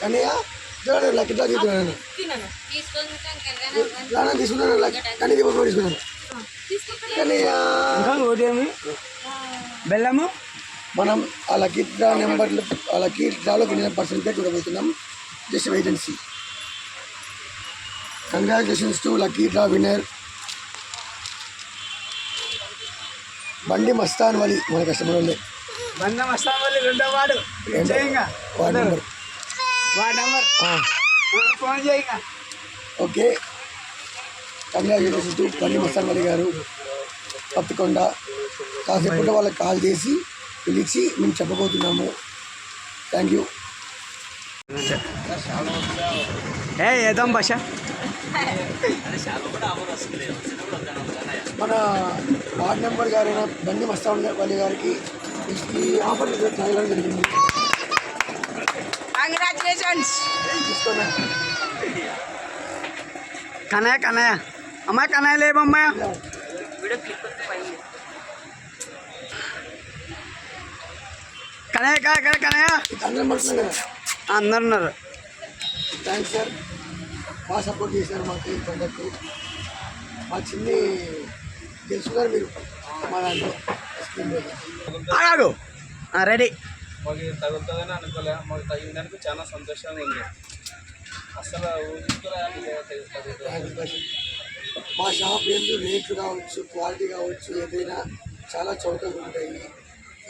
కన్నయ్య చూడండి lucky draw తీసుకున్నాను తీసుకున్నాను కానీ తీసుకున్నాను కన్నయ్య ఓటేమి బెల్లము మనం ఆ లక్కీ డ్రా నెంబర్లు ఆ లక్కీ డ్రాలో విన్న పర్సెంటేజ్ చూడబోతున్నాం. Just wait and see. Congratulations to lucky draw winner Bandi Mastan వలి. మన కస్టమర్ ఉంది బండి మస్తాన్ వలి రెండో వార్డు నెంబర్ ఫోన్ చేయంగా. ఓకే కంగ్రాచులేషన్స్ టు బండి మస్తాన్ వలి గారు పత్తికొండ. కాసేపు వాళ్ళకి కాల్ చేసి పిలిచి మేము చెప్పబోతున్నాము. Thank you. ఏదాం భాష మన వార్డ్ నెంబర్ గారైన బండి మస్తాన్ వలి గారికి ఈ ఆఫర్ చేయడం జరిగింది. కంగ్రాచులేషన్స్. కన్నయ్య కన్నయ్య అమ్మాయి కన్నయ్య లేవమ్మాయ కన్నయ్య కన్నయ్య అందరం పడుతున్నాం కదా. అందరు ఉన్నారు. థ్యాంక్స్ సార్, బాగా సపోర్ట్ చేశారు మాకు ఈ పండుగకు. మా చిన్ని తెలుసుకున్నారు మీరు మా దాంట్లో ఆగాడు రెడీ. మాకు తగులుతుందని అనుకోలే, మాకు తగినందుకు చాలా సంతోషంగా ఉంది. అసలు మా షాప్ ఏంటో రేట్లు కావచ్చు, క్వాలిటీ కావచ్చు, ఏదైనా చాలా చౌకగా ఉంటాయి.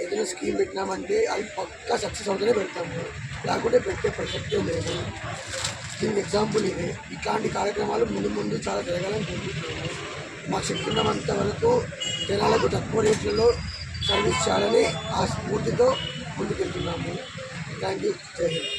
ఏదైనా స్కీమ్ పెట్టినామంటే అది పక్కా సక్సెస్ అవుతూనే పెడతాము, లేకుంటే పెట్టే ప్రసక్తే లేదు. దీనికి ఎగ్జాంపుల్ ఇదే. ఇట్లాంటి కార్యక్రమాలు ముందు ముందు చాలా జరగాలని కోరుకుంటున్నాము. మాకు చెప్తున్నంత వరకు జనాలకు తక్కువ రేట్లలో సర్వీస్ చేయాలని ఆ స్ఫూర్తితో ముందుకెళ్తున్నాము. Thank you. జై హింద్.